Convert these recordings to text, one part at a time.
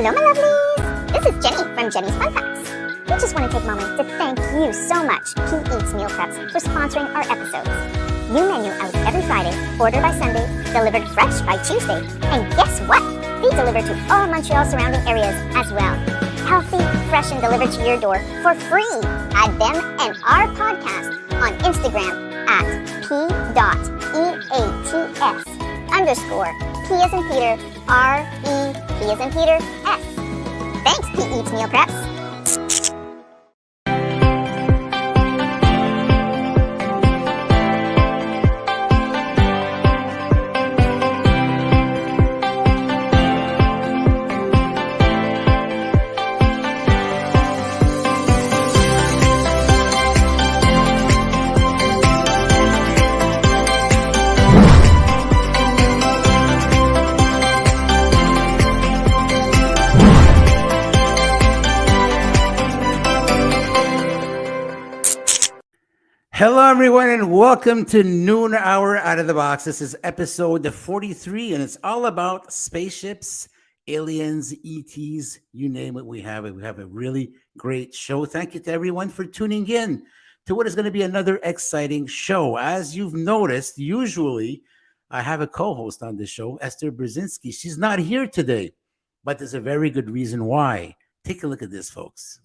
Hello, my lovelies! This is Jenny from Jenny's Fun Facts. We just want to take a moment to thank you so much, Pete Eats Meal Preps, for sponsoring our episodes. New menu out every Friday, ordered by Sunday, delivered fresh by Tuesday, and guess what? They deliver to all Montreal surrounding areas as well. Healthy, fresh, and delivered to your door for free. Add them and our podcast on Instagram at p.eats_P as in Peter, R-E-P as in Peter, S. Thanks, Pete Eats Meal Preps. Hello, everyone, and welcome to Noon Hour Out of the Box. This is episode 43, and it's all about spaceships, aliens, ETs, you name it, we have it. We have a really great show. Thank you to everyone for tuning in to what is going to be another exciting show. As you've noticed, usually I have a co-host on this show, Esther Brzezinski. She's not here today, but there's a very good reason why. Take a look at this, folks.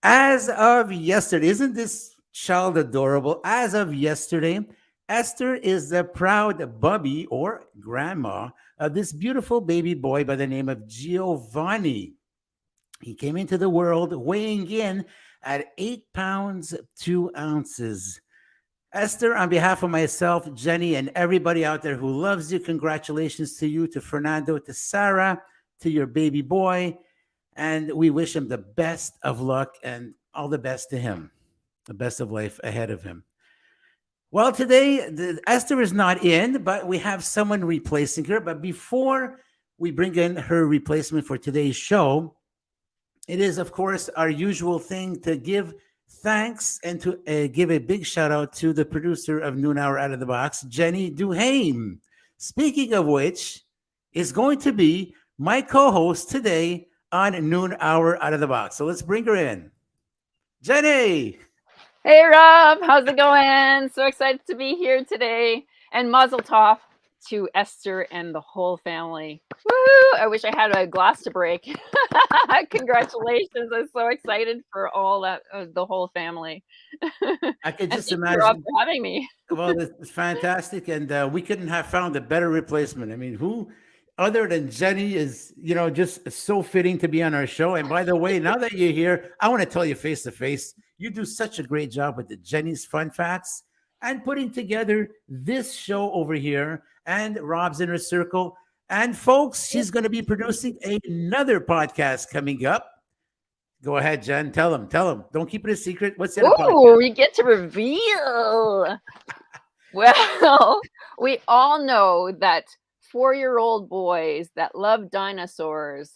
As of yesterday, isn't this child adorable? As of yesterday, Esther is the proud bubby or grandma of this beautiful baby boy by the name of Giovanni. He came into the world weighing in at 8 pounds 2 ounces. Esther, on behalf of myself, Jenny, and everybody out there who loves you, congratulations to you, to Fernando, to Sarah, to your baby boy, and we wish him the best of luck and all the best to him. The best of life ahead of him. Well, today, Esther is not in, but we have someone replacing her. But before we bring in her replacement for today's show, it is, of course, our usual thing to give thanks and to give a big shout out to the producer of Noon Hour Out of the Box, Jenny DuHaime. Speaking of which, is going to be my co-host today on Noon Hour Out of the Box. So let's bring her in. Jenny! Hey Rob, how's it going? So excited to be here today. And mazel tov to Esther and the whole family. Woo! I wish I had a glass to break. Congratulations. I'm so excited for all that, the whole family. I could just thank imagine. you, Rob, for having me. Well, it's fantastic. And we couldn't have found a better replacement. I mean, who other than Jenny is, just so fitting to be on our show. And by the way, now that you're here, I want to tell you face to face, you do such a great job with the Jenny's Fun Facts and putting together this show over here and Rob's Inner Circle. And folks, she's going to be producing another podcast coming up. Go ahead, Jen. Tell them. Don't keep it a secret. What's the other podcast? Oh, we get to reveal. Well, we all know that 4-year-old boys that love dinosaurs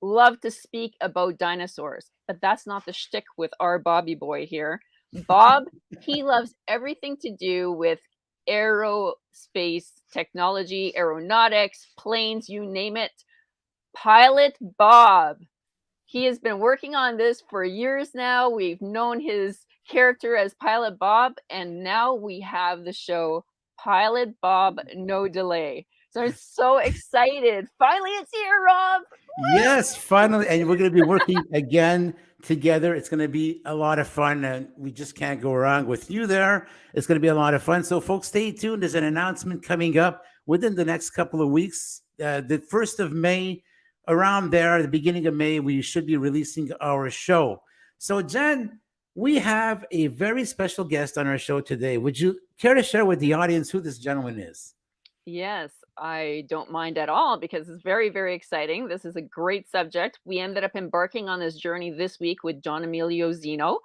love to speak about dinosaurs, but that's not the shtick with our Bobby boy here. Bob, he loves everything to do with aerospace technology, aeronautics, planes, you name it. Pilot Bob. He has been working on this for years now. We've known his character as Pilot Bob, and now we have the show Pilot Bob No Delay. So I'm so excited. Finally, it's here, Rob. Yes, finally. And we're going to be working again together. It's going to be a lot of fun. And we just can't go wrong with you there. It's going to be a lot of fun. So, folks, stay tuned. There's an announcement coming up within the next couple of weeks. The 1st of May, around there, the beginning of May, we should be releasing our show. So, Jen, we have a very special guest on our show today. Would you care to share with the audience who this gentleman is? Yes, I don't mind at all because it's very, very exciting. This is a great subject. We ended up embarking on this journey this week with John Emilio Zeno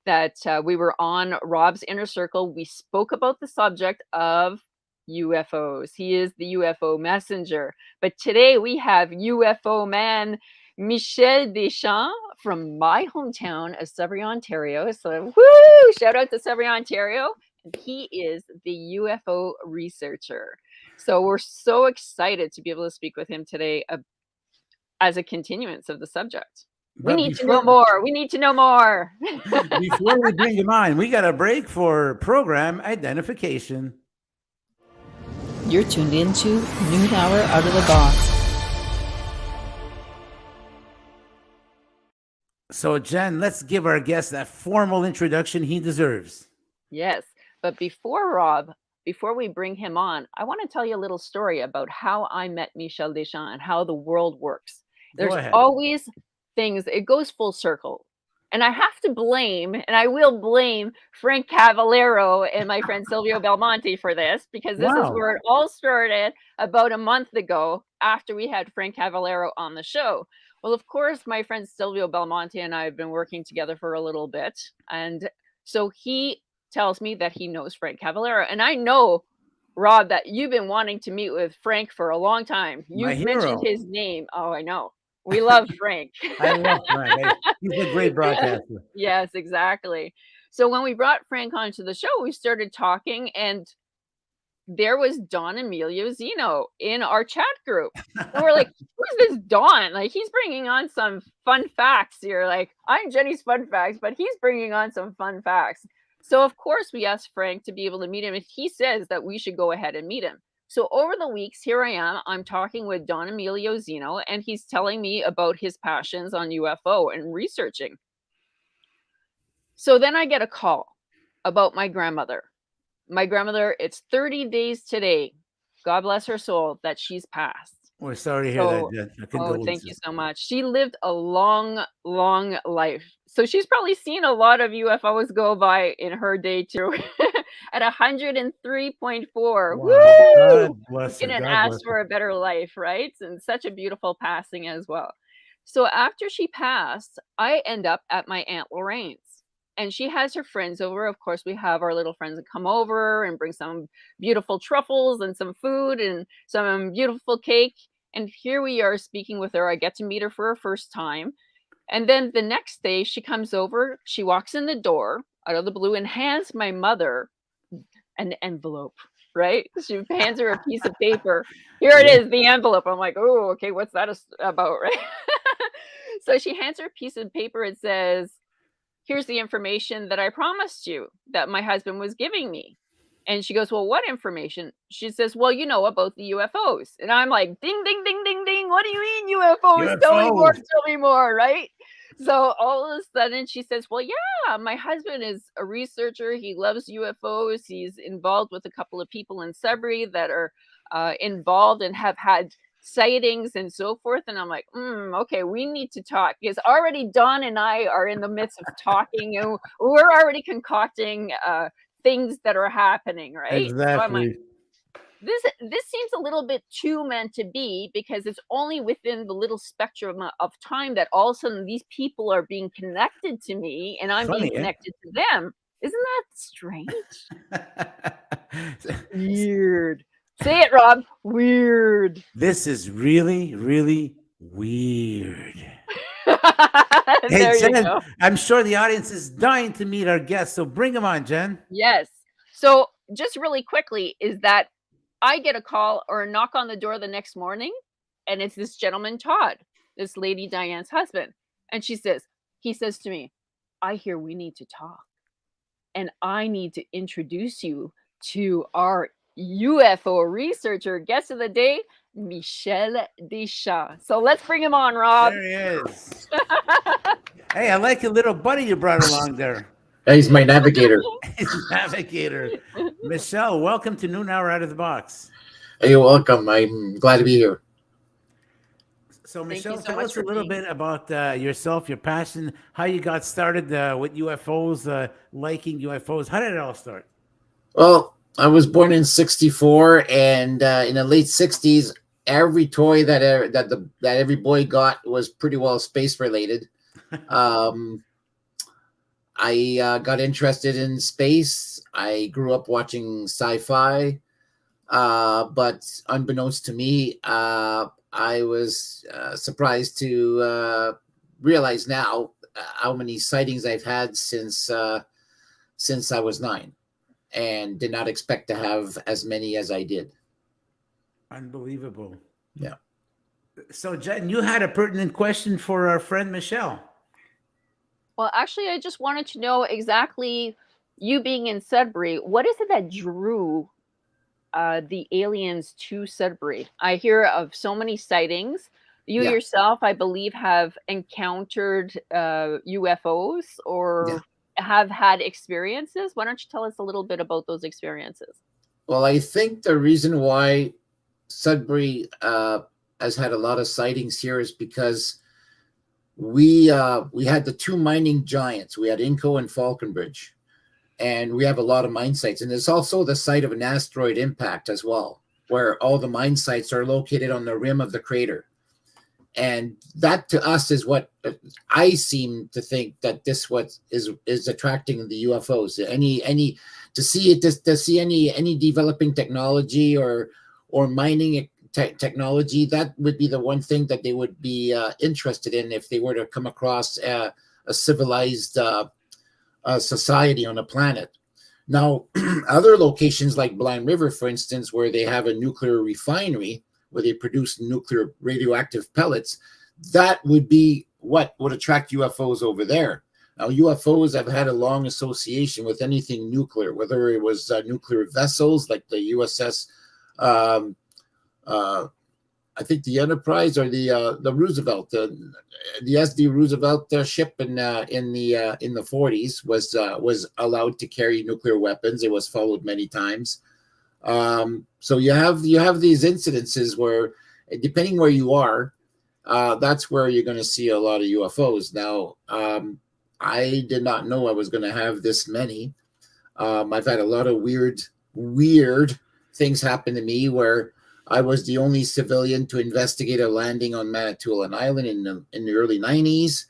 that we were on Rob's Inner Circle. We spoke about the subject of UFOs. He is the UFO messenger. But today we have UFO man Michel Deschamps from my hometown of Sudbury, Ontario. So woo! Shout out to Sudbury, Ontario. And he is the UFO researcher. So we're so excited to be able to speak with him today as a continuance of the subject. We But need to know more. We need to know more. before we bring him on, we got a break for program identification. You're tuned into Noon Hour Out of the Box. So, Jen, let's give our guest that formal introduction he deserves. Yes. But before Rob, before we bring him on, I want to tell you a little story about how I met Michel Deschamps and how the world works. There's Go ahead. always things, it goes full circle. And I have to blame, and I will blame Frank Cavallero and my friend Silvio Belmonte for this, because this is Wow. where it all started about a month ago after we had Frank Cavallero on the show. Well, of course, my friend Silvio Belmonte and I have been working together for a little bit. And so he tells me that he knows Frank Cavallero. And I know, Rob, that you've been wanting to meet with Frank for a long time. My You've mentioned hero. his name. Oh, I know. We love Frank. I love Frank. He's a great broadcaster. Yes, exactly. So when we brought Frank onto the show, we started talking, and there was Don Emilio Zeno in our chat group. And we're like, who's this Don? Like, he's bringing on some fun facts here. Like, I'm Jenny's fun facts, but he's bringing on some fun facts. So, of course, we asked Frank to be able to meet him. And he says that we should go ahead and meet him. So over the weeks, here I am, I'm talking with Don Emilio Zeno, and he's telling me about his passions on UFO and researching. So then I get a call about my grandmother. My grandmother, it's 30 days today, God bless her soul, that she's passed. We're sorry to hear that, Jen. Oh, thank you so much. She lived a long, long life. So she's probably seen a lot of UFOs go by in her day too. At 103.4. Wow. Woo! God bless You her. couldn't God ask bless for her. a better life, right? And such a beautiful passing as well. So after she passed, I end up at my Aunt Lorraine's. And she has her friends over. Of course, we have our little friends that come over and bring some beautiful truffles and some food and some beautiful cake. And here we are speaking with her. I get to meet her for her first time. And then the next day she comes over, she walks in the door out of the blue and hands my mother an envelope, right? She hands her a piece of paper. Here it is, the envelope. I'm like, oh, okay, what's that about, right? So she hands her a piece of paper and says, here's the information that I promised you that my husband was giving me. And she goes, well, what information? She says, well, you know, about the UFOs. And I'm like, ding, ding, ding, ding, ding. What do you mean UFOs? UFOs. Tell me more, right? So all of a sudden she says, well, yeah, my husband is a researcher. He loves UFOs. He's involved with a couple of people in Sudbury that are involved and have had sightings and so forth. And I'm like, okay, we need to talk, because already Don and I are in the midst of talking, and we're already concocting things that are happening, right? Exactly. So I'm like, this seems a little bit too meant to be, because it's only within the little spectrum of time that all of a sudden these people are being connected to me and I'm being connected to them. Isn't that strange? Weird. Say it, Rob. Weird. This is really, really weird. There Hey, Jen, you go. I'm sure the audience is dying to meet our guest, so bring him on, Jen. Yes. So just really quickly is that I get a call or a knock on the door the next morning, and it's this gentleman, Todd, this lady, Diane's husband. And he says to me, I hear we need to talk, and I need to introduce you to our UFO researcher, guest of the day, Michel Deschamps. So let's bring him on, Rob. There he is. Hey, I like your little buddy you brought along there. He's my navigator. He's a navigator. Michelle, welcome to Noon Hour Out of the Box. Hey, you're welcome. I'm glad to be here. So, Thank you Michelle, so tell much us a for little being- bit about yourself, your passion, how you got started with UFOs, liking UFOs. How did it all start? Well, I was born in '64, and in the late '60s, every toy that every boy got was pretty well space related. I got interested in space. I grew up watching sci-fi, but unbeknownst to me, I was surprised to realize now how many sightings I've had since I was 9, and did not expect to have as many as I did. Unbelievable. Yeah. So, Jen, you had a pertinent question for our friend Michelle. Well, actually, I just wanted to know exactly, you being in Sudbury, what is it that drew the aliens to Sudbury? I hear of so many sightings. You Yeah, yourself, I believe, have encountered UFOs yeah. or have had experiences. Why don't you tell us a little bit about those experiences? Well, I think the reason why Sudbury has had a lot of sightings here is because we had the two mining giants. We had Inco and Falconbridge, and we have a lot of mine sites. And it's also the site of an asteroid impact as well, where all the mine sites are located on the rim of the crater. And that to us is what I seem to think that this what is attracting the UFOs. Any to see it to see any developing technology or mining technology, that would be the one thing that they would be interested in if they were to come across a civilized society on a planet. Now, other locations like Blind River, for instance, where they have a nuclear refinery where they produce nuclear radioactive pellets, that would be what would attract UFOs over there. Now, UFOs have had a long association with anything nuclear, whether it was nuclear vessels like the USS, I think the Enterprise or the Roosevelt, the SD Roosevelt ship in the 40s was allowed to carry nuclear weapons. It was followed many times. So you have these incidences where, depending where you are, that's where you're going to see a lot of UFOs. Now, I did not know I was going to have this many. I've had a lot of weird things happen to me where I was the only civilian to investigate a landing on Manitoulin Island in the early 90s.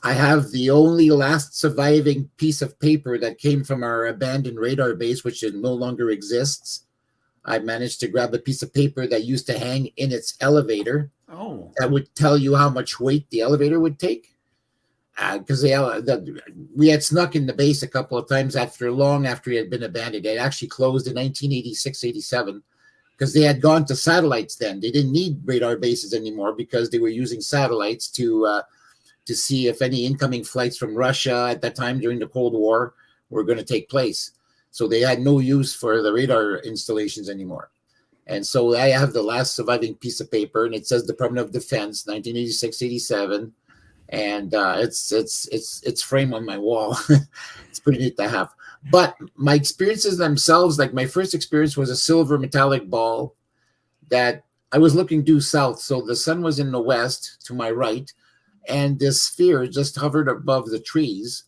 I have the only last surviving piece of paper that came from our abandoned radar base, which no longer exists. I managed to grab a piece of paper that used to hang in its elevator. Oh, That would tell you how much weight the elevator would take. Because we had snuck in the base a couple of times long after it had been abandoned. It actually closed in 1986, 87. Because they had gone to satellites then. They didn't need radar bases anymore because they were using satellites to see if any incoming flights from Russia at that time during the Cold War were going to take place. So they had no use for the radar installations anymore. And so I have the last surviving piece of paper, and it says Department of Defense, 1986, 87. And it's framed on my wall. It's pretty neat to have. But my experiences themselves, like my first experience was a silver metallic ball that I was looking due south. So the sun was in the west to my right, and this sphere just hovered above the trees.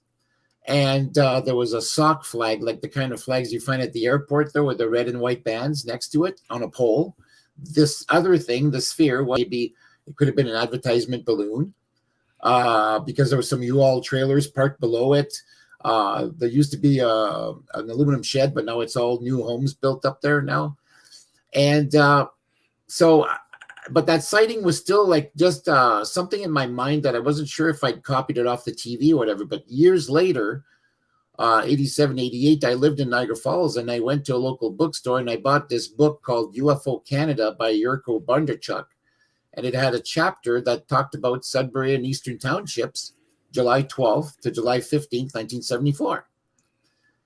And there was a sock flag, like the kind of flags you find at the airport, though, with the red and white bands next to it on a pole. This other thing, the sphere, maybe it could have been an advertisement balloon because there were some U-Haul trailers parked below it. There used to be an aluminum shed, but now it's all new homes built up there now. And but that sighting was still like just something in my mind that I wasn't sure if I'd copied it off the TV or whatever. But years later, 87, 88, I lived in Niagara Falls, and I went to a local bookstore and I bought this book called UFO Canada by Yurko Bondarchuk. And it had a chapter that talked about Sudbury and Eastern Townships, July 12th to July 15th, 1974.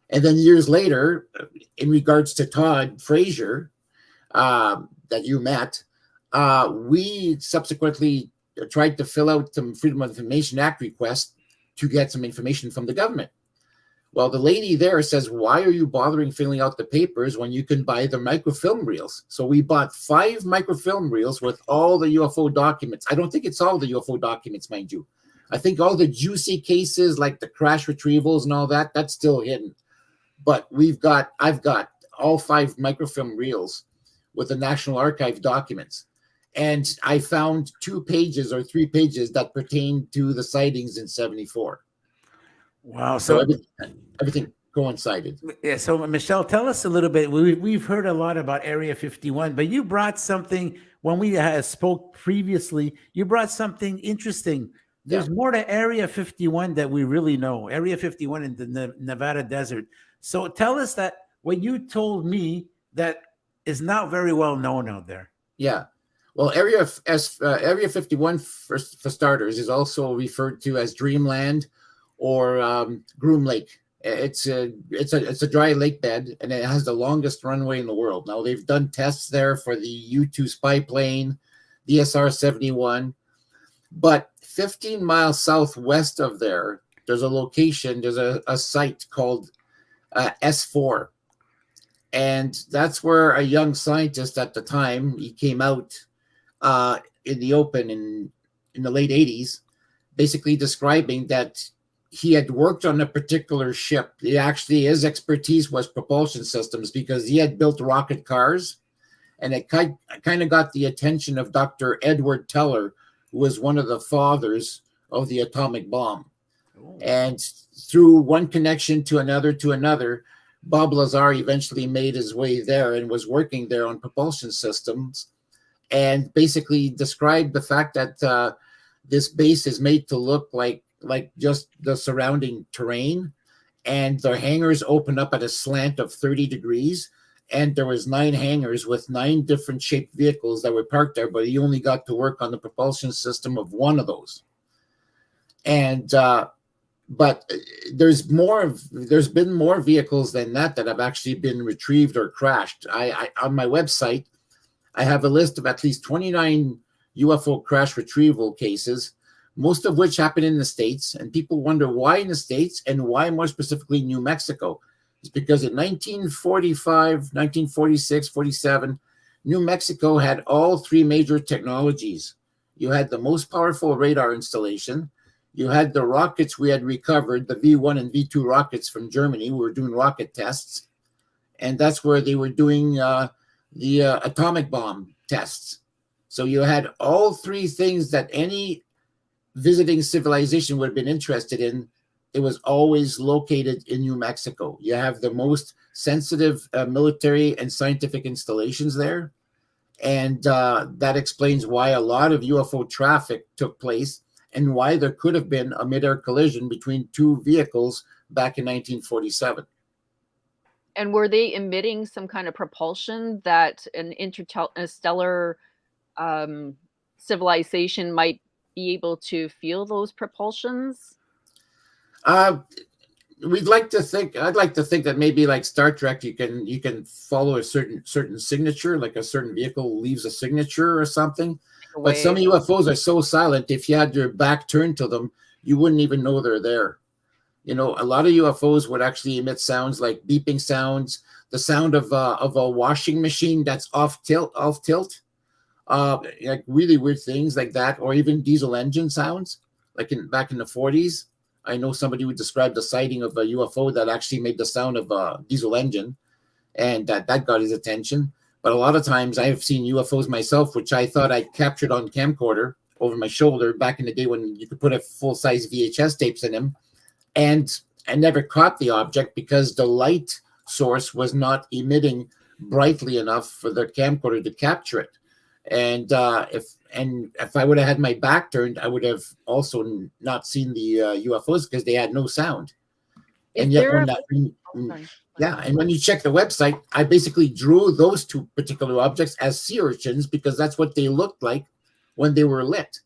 And then years later, in regards to Todd Frazier, that you met, we subsequently tried to fill out some Freedom of Information Act requests to get some information from the government. Well, the lady there says, why are you bothering filling out the papers when you can buy the microfilm reels? So we bought 5 microfilm reels with all the UFO documents. I don't think it's all the UFO documents, mind you. I think all the juicy cases like the crash retrievals and all that, that's still hidden. But I've got all 5 microfilm reels with the National Archive documents. And I found 2 pages or 3 pages that pertain to the sightings in 74. wow. So So, everything coincided. yeah, so Michelle, tell us a little bit. We've heard a lot about Area 51, but you brought something when we spoke previously. You brought something interesting. There's more to Area 51 that we really know. Area 51 in the Nevada desert. So tell us that what you told me that is not very well known out there. Yeah. Well, Area 51 for starters is also referred to as Dreamland or Groom Lake. It's a dry lake bed, and it has the longest runway in the world. Now they've done tests there for the U-2 spy plane, the SR-71, but 15 miles southwest of there, there's a location, there's a site called S4, and that's where a young scientist at the time, he came out in the open in the late 80s, basically describing that he had worked on a particular ship. His expertise was propulsion systems because he had built rocket cars, and it kind of got the attention of Dr. Edward Teller, who was one of the fathers of the atomic bomb. Ooh. And through one connection to another, Bob Lazar eventually made his way there and was working there on propulsion systems, and basically described the fact that this base is made to look like just the surrounding terrain, and the hangars open up at a slant of 30 degrees, and there was 9 hangars with 9 different shaped vehicles that were parked there, but he only got to work on the propulsion system of one of those. And but there's been more vehicles than that have actually been retrieved or crashed. I on my website, I have a list of at least 29 UFO crash retrieval cases, most of which happen in the States. And people wonder why in the States and why more specifically New Mexico. It's because in 1945, 1946, 47, New Mexico had all 3 major technologies. You had the most powerful radar installation. You had the rockets we had recovered, the V1 and V2 rockets from Germany. We were doing rocket tests. And that's where they were doing the atomic bomb tests. So you had all 3 things that any visiting civilization would have been interested in. It was always located in New Mexico. You have the most sensitive military and scientific installations there. And that explains why a lot of UFO traffic took place and why there could have been a mid-air collision between 2 vehicles back in 1947. And were they emitting some kind of propulsion that an interstellar civilization might be able to feel those propulsions? I'd like to think that maybe like Star Trek, you can follow a certain signature, like a certain vehicle leaves a signature or something. But some UFOs are so silent, if you had your back turned to them, you wouldn't even know they're there. You know, a lot of UFOs would actually emit sounds like beeping sounds, the sound of a washing machine that's off tilt, like really weird things like that, or even diesel engine sounds. Like back in the 40s, I know somebody would describe the sighting of a UFO that actually made the sound of a diesel engine, and that got his attention. But a lot of times I've seen UFOs myself, which I thought I captured on camcorder over my shoulder back in the day when you could put a full-size VHS tapes in them. And I never caught the object because the light source was not emitting brightly enough for the camcorder to capture it. And if I would have had my back turned, I would have also not seen the UFOs because they had no sound. And yet and when you check the website, I basically drew those 2 particular objects as sea urchins because that's what they looked like when they were lit.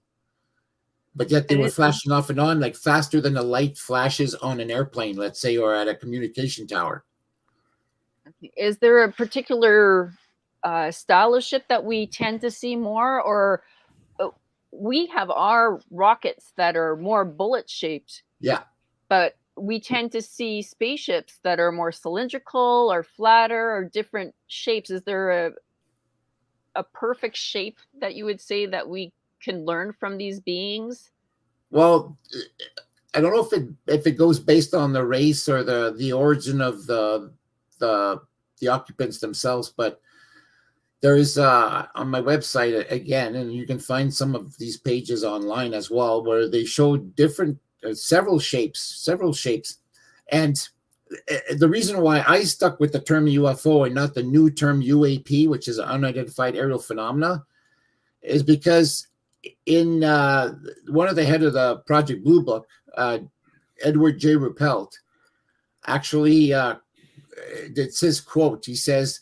But yet they were flashing off and on like faster than the light flashes on an airplane, let's say, or at a communication tower. Is there a particular style of ship that we tend to see more, or we have our rockets that are more bullet shaped? Yeah. But we tend to see spaceships that are more cylindrical or flatter or different shapes. Is there a perfect shape that you would say that we can learn from these beings? Well, I don't know if it goes based on the race or the origin of the occupants themselves, but there's on my website again, and you can find some of these pages online as well, where they show different several shapes, and the reason why I stuck with the term UFO and not the new term UAP, which is unidentified aerial phenomena, is because in one of the head of the Project Blue Book, Edward J. Ruppelt, actually it's his quote. He says,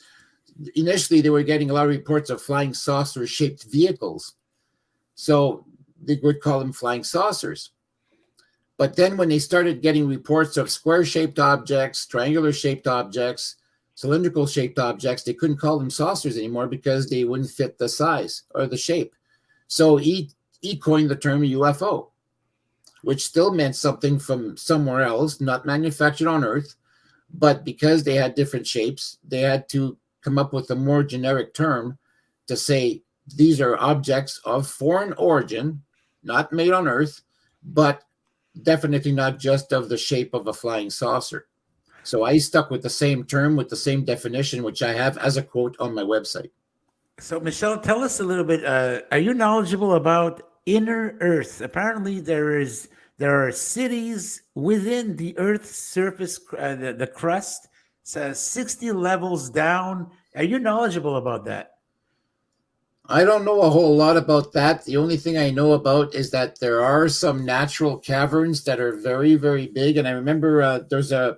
initially they were getting a lot of reports of flying saucer-shaped vehicles. So they would call them flying saucers. But then when they started getting reports of square-shaped objects, triangular-shaped objects, cylindrical-shaped objects, they couldn't call them saucers anymore because they wouldn't fit the size or the shape. So he coined the term UFO, which still meant something from somewhere else, not manufactured on Earth. But because they had different shapes, they had to come up with a more generic term to say these are objects of foreign origin, not made on Earth, but definitely not just of the shape of a flying saucer. So I stuck with the same term, with the same definition, which I have as a quote on my website. So, Michelle, tell us a little bit. Are you knowledgeable about inner Earth? Apparently, there are cities within the Earth's surface, the crust, 60 levels down. Are you knowledgeable about that? I don't know a whole lot about that. The only thing I know about is that there are some natural caverns that are very, very big. And I remember there's a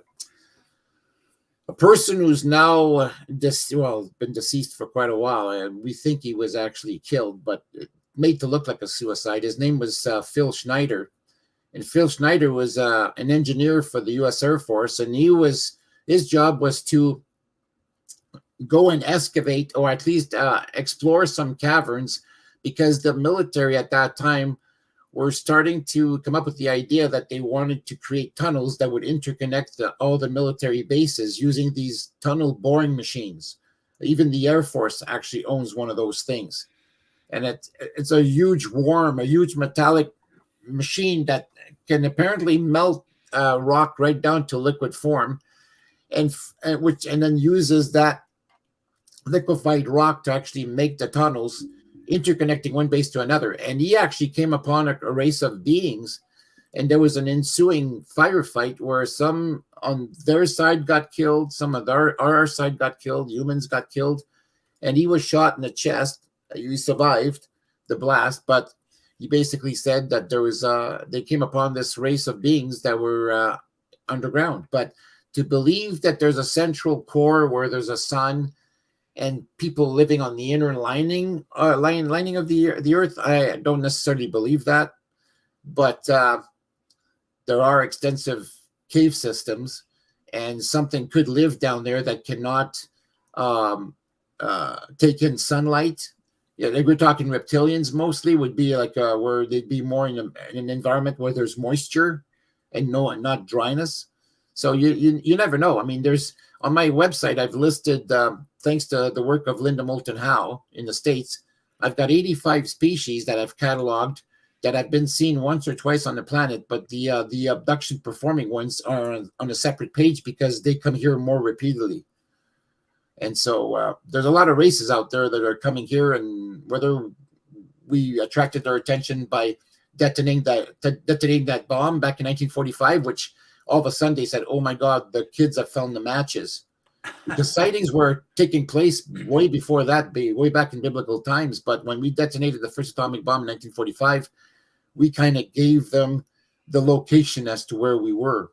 person who's now been deceased for quite a while, and we think he was actually killed, but made to look like a suicide. His name was Phil Schneider, and Phil Schneider was an engineer for the U.S. Air Force, and his job was to go and excavate, or at least explore some caverns, because the military at that time were starting to come up with the idea that they wanted to create tunnels that would interconnect all the military bases using these tunnel boring machines. Even the Air Force actually owns one of those things. And it's a huge worm, a huge metallic machine that can apparently melt rock right down to liquid form, and then uses that liquefied rock to actually make the tunnels, interconnecting one base to another. And he actually came upon a race of beings, and there was an ensuing firefight where some on their side got killed, some of our side got killed, humans got killed, and he was shot in the chest. He survived the blast, but he basically said that they came upon this race of beings that were underground. But to believe that there's a central core where there's a sun and people living on the inner lining of the Earth, I don't necessarily believe that. But there are extensive cave systems, and something could live down there that cannot take in sunlight. Yeah, we're talking reptilians mostly, would be like where they'd be more in an environment where there's moisture and not dryness. So you never know. I mean, there's on my website, I've listed, thanks to the work of Linda Moulton Howe in the States, I've got 85 species that I've cataloged that have been seen once or twice on the planet, but the abduction performing ones are on a separate page because they come here more repeatedly. And so there's a lot of races out there that are coming here, and whether we attracted their attention by detonating that bomb back in 1945, which all of a sudden they said, oh my God, the kids have found the matches. The sightings were taking place way before that, way back in biblical times. But when we detonated the first atomic bomb in 1945, we kind of gave them the location as to where we were.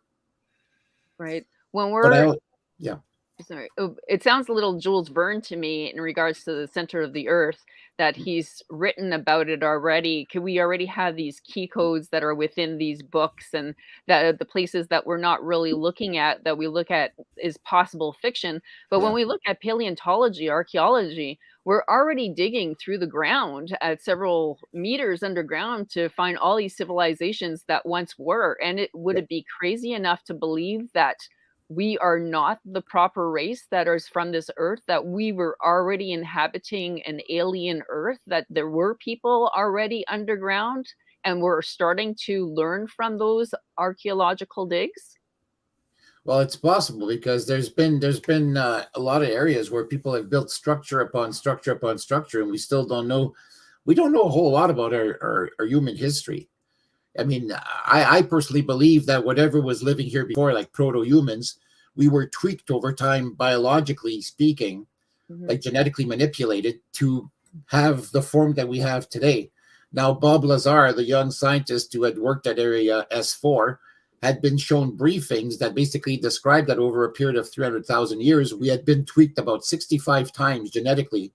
Right. When we're... Yeah. Sorry. It sounds a little Jules Verne to me in regards to the center of the Earth, that he's written about it already. Can we already have these key codes that are within these books, and that the places that we're not really looking at, that we look at is possible fiction. But when we look at paleontology, archaeology, we're already digging through the ground at several meters underground to find all these civilizations that once were. And would it be crazy enough to believe that we are not the proper race that is from this Earth, that we were already inhabiting an alien Earth, that there were people already underground, and we're starting to learn from those archaeological digs? Well, it's possible, because there's been a lot of areas where people have built structure upon structure upon structure, and we still don't know. We don't know a whole lot about our human history. I mean, I personally believe that whatever was living here before, like proto-humans, we were tweaked over time, biologically speaking, like genetically manipulated to have the form that we have today. Now, Bob Lazar, the young scientist who had worked at Area S4, had been shown briefings that basically described that over a period of 300,000 years, we had been tweaked about 65 times genetically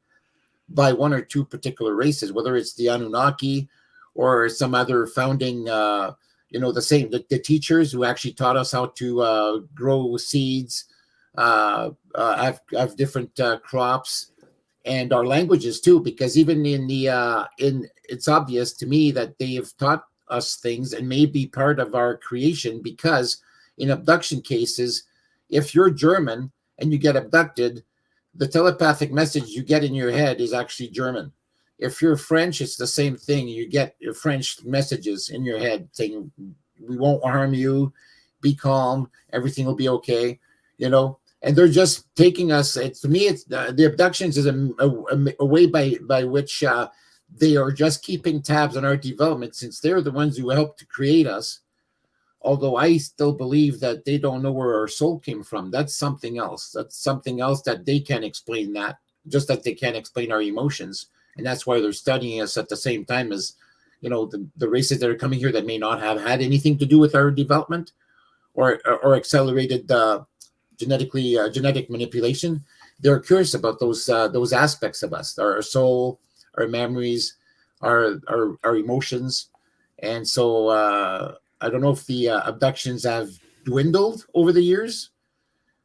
by one or two particular races, whether it's the Anunnaki or some other founding, the teachers who actually taught us how to grow seeds, have different crops, and our languages too, because even it's obvious to me that they have taught us things and may be part of our creation, because in abduction cases, if you're German and you get abducted, the telepathic message you get in your head is actually German. If you're French, it's the same thing. You get your French messages in your head saying, we won't harm you, be calm, everything will be okay, and they're just taking us. To me, it's the abductions is a way by which they are just keeping tabs on our development, since they're the ones who helped to create us. Although I still believe that they don't know where our soul came from. That's something else. That's something else that they can't explain, that just that they can't explain our emotions. And that's why they're studying us at the same time as, the races that are coming here that may not have had anything to do with our development or accelerated genetic manipulation. They're curious about those aspects of us, our soul, our memories, our emotions. And so I don't know if the abductions have dwindled over the years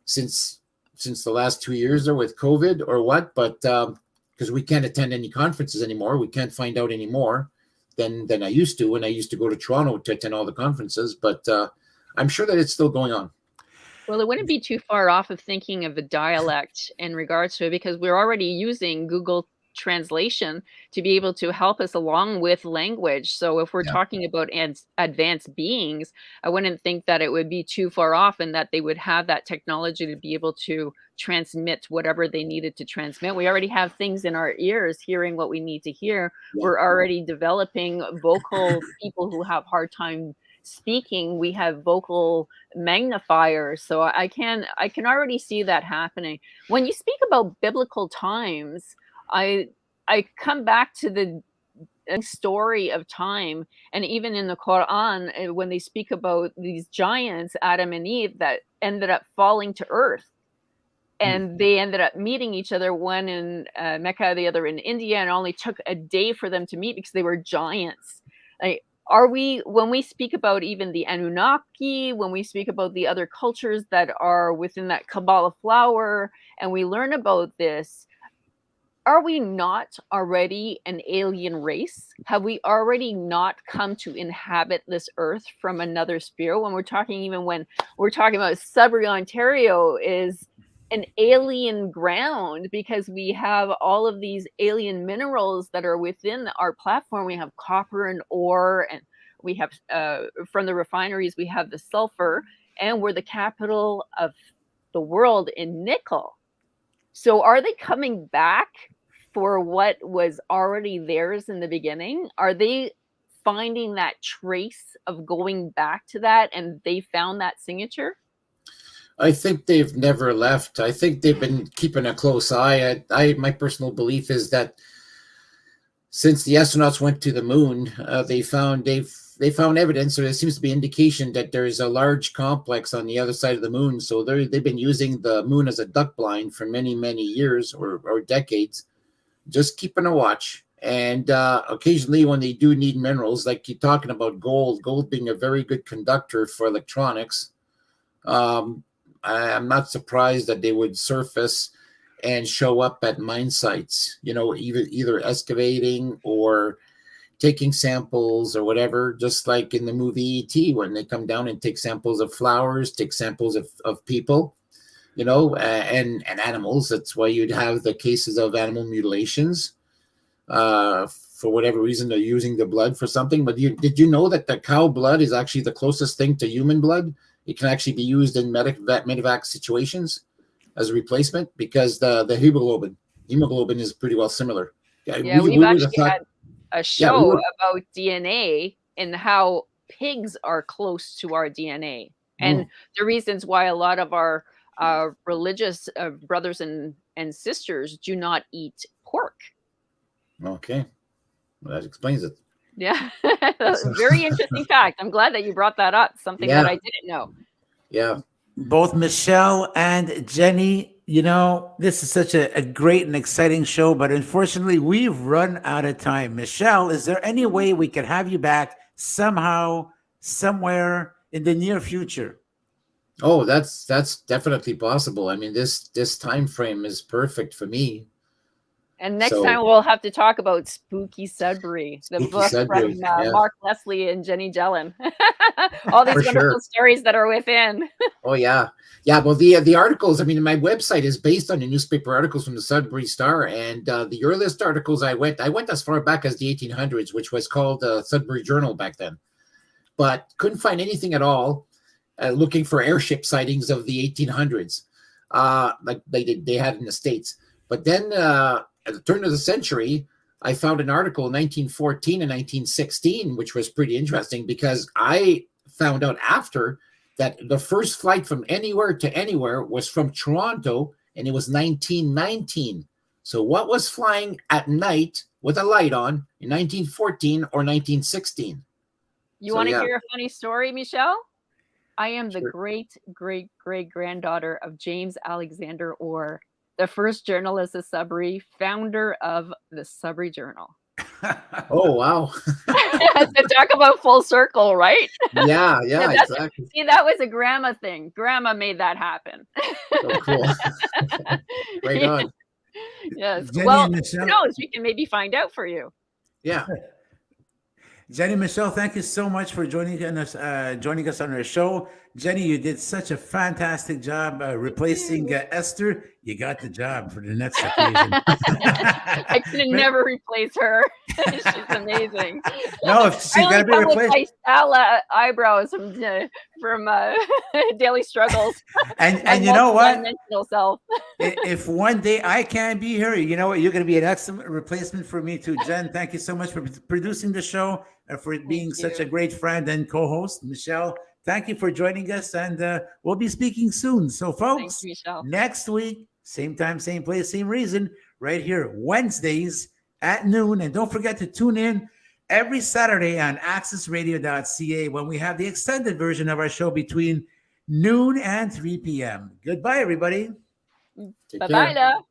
since the last 2 years or with COVID or what, but because we can't attend any conferences anymore, we can't find out any more than I used to when I used to go to Toronto to attend all the conferences, but I'm sure that it's still going on. Well, it wouldn't be too far off of thinking of a dialect in regards to it, because we're already using Google Translation to be able to help us along with language. So if we're talking about advanced beings, I wouldn't think that it would be too far off, and that they would have that technology to be able to transmit whatever they needed to transmit. We already have things in our ears hearing what we need to hear. We're already developing vocal people who have hard time speaking. We have vocal magnifiers. So I can already see that happening. When you speak about biblical times, I come back to the story of time, and even in the Quran, when they speak about these giants, Adam and Eve, that ended up falling to earth, and they ended up meeting each other, one in Mecca, the other in India, and it only took a day for them to meet because they were giants. When we speak about even the Anunnaki, when we speak about the other cultures that are within that Kabbalah flower, and we learn about this, are we not already an alien race? Have we already not come to inhabit this earth from another sphere? When we're talking about Sudbury, Ontario is an alien ground, because we have all of these alien minerals that are within our platform. We have copper and ore, and we have from the refineries, we have the sulfur, and we're the capital of the world in nickel. So are they coming back for what was already theirs in the beginning? Are they finding that trace of going back to that, and they found that signature? I think they've never left. I think they've been keeping a close eye. My personal belief is that since the astronauts went to the moon, they found evidence, or there seems to be indication that there's a large complex on the other side of the moon. So they've been using the moon as a duck blind for many, many years or decades, just keeping a watch. And occasionally when they do need minerals, like you're talking about gold being a very good conductor for electronics, I'm not surprised that they would surface and show up at mine sites, either excavating or taking samples or whatever, just like in the movie E.T., when they come down and take samples of flowers, take samples of people, and animals. That's why you'd have the cases of animal mutilations. For whatever reason, they're using the blood for something. But did you know that the cow blood is actually the closest thing to human blood? It can actually be used in medevac situations as a replacement, because the hemoglobin is pretty well similar. We've actually had a show about DNA and how pigs are close to our DNA, and the reasons why a lot of our religious brothers and sisters do not eat pork. Okay, well, that explains it. Yeah. Very interesting fact. I'm glad that you brought that up. Something that I didn't know. Yeah. Both Michelle and Jenny, this is such a great and exciting show, but unfortunately, we've run out of time. Michelle, is there any way we could have you back somehow, somewhere in the near future? Oh, that's definitely possible. I mean, this time frame is perfect for me. And next time we'll have to talk about Spooky Sudbury, the book from Mark Leslie and Jenny Jellin. All these wonderful stories that are within. Oh yeah. Well, the articles. I mean, my website is based on the newspaper articles from the Sudbury Star, and the earliest articles I went as far back as the 1800s, which was called Sudbury Journal back then, but couldn't find anything at all. Looking for airship sightings of the 1800s, like they had in the States. But then at the turn of the century, I found an article in 1914 and 1916, which was pretty interesting because I found out after that the first flight from anywhere to anywhere was from Toronto, and it was 1919. So what was flying at night with a light on in 1914 or 1916? You want to hear a funny story, Michelle? I am the great-great-great-granddaughter of James Alexander Orr, the first journalist of Sudbury, founder of the Sudbury Journal. Oh, wow. To talk about full circle, right? Yeah, exactly. See, that was a grandma thing. Grandma made that happen. Oh, cool. Right on. Yes. Jenny, well, who knows? We can maybe find out for you. Yeah. Jenny, Michelle, thank you so much for joining us on our show. Jenny, you did such a fantastic job replacing Esther. You got the job for the next occasion. I could never replace her. She's amazing. No, she's got to be replaced. My Stella eyebrows from Daily Struggles. And you know what? Self. If one day I can't be here, you know what? You're going to be an excellent replacement for me too. Jen, thank you so much for producing the show and for being such a great friend and co-host. Michelle, thank you for joining us, and we'll be speaking soon. So, folks, next week, same time, same place, same reason, right here, Wednesdays at noon. And don't forget to tune in every Saturday on accessradio.ca when we have the extended version of our show between noon and 3 p.m. Goodbye, everybody. Bye-bye now.